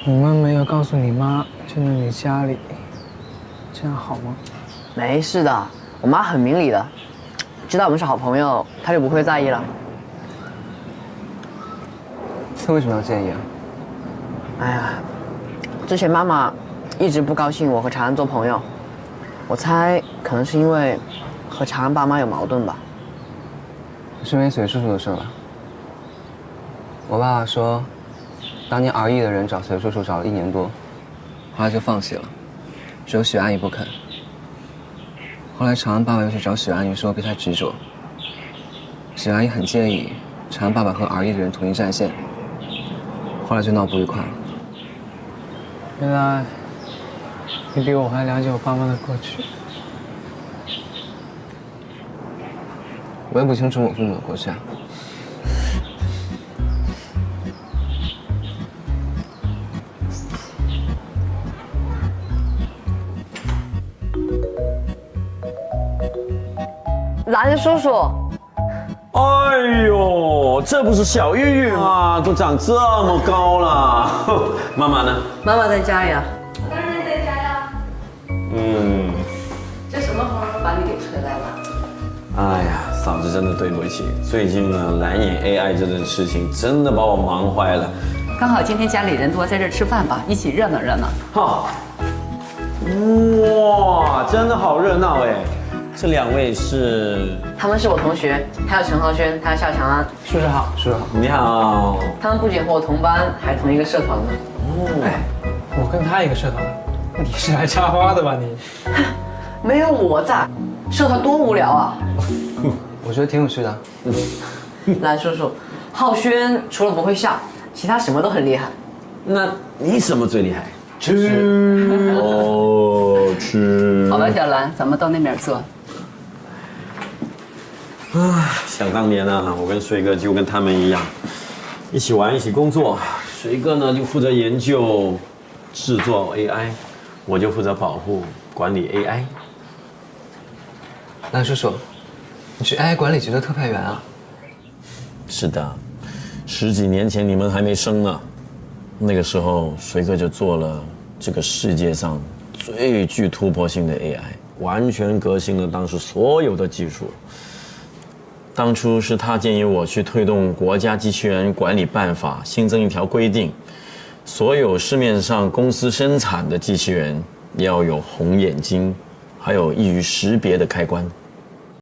你们没有告诉你妈去了你家里，这样好吗？没事的，我妈很明理的，知道我们是好朋友，她就不会在意了。她为什么要介意啊？哎呀，之前妈妈一直不高兴我和长安做朋友，我猜可能是因为和长安爸妈有矛盾吧。是因为隋叔叔的事吧？我爸爸说，当年RE的人找隋叔叔找了1年多，后来就放弃了，只有许阿姨不肯。后来长安爸爸又去找许阿姨说别太执着，许阿姨很介意长安爸爸和RE的人统一战线，后来就闹不愉快了。原来你比我还了解我爸妈的过去。我也不清楚我父母的过去啊。蓝叔叔，哎呦，这不是小玉玉吗？都长这么高了。妈妈呢？妈妈在家呀。当然在家呀。这什么风把你给吹来了？哎呀，嫂子真的对不起，最近呢，蓝眼 AI 这件事情真的把我忙坏了。刚好今天家里人多，在这儿吃饭吧，一起热闹热闹。好，哇，真的好热闹哎！这2位是？他们是我同学，还有陈浩轩，还有夏长安。叔叔好，叔叔好。你好。他们不仅和我同班，还同一个社团呢。哎，我跟他一个社团，你是来插花的吧你？没有我在，社团多无聊啊！我觉得挺有趣的。蓝叔叔，浩轩除了不会笑，其他什么都很厉害。那你什么最厉害？吃。哦，吃。好了，小兰，咱们到那边坐。想当年啊，我跟水哥就跟他们一样，一起玩，一起工作。水哥呢就负责研究、制作 AI， 我就负责保护、管理 AI。蓝叔叔，你是 AI 管理局的特派员啊？是的，10几年前你们还没生呢，那个时候水哥就做了这个世界上最具突破性的 AI， 完全革新了当时所有的技术。当初是他建议我去推动国家机器人管理办法新增一条规定，所有市面上公司生产的机器人要有红眼睛，还有易于识别的开关。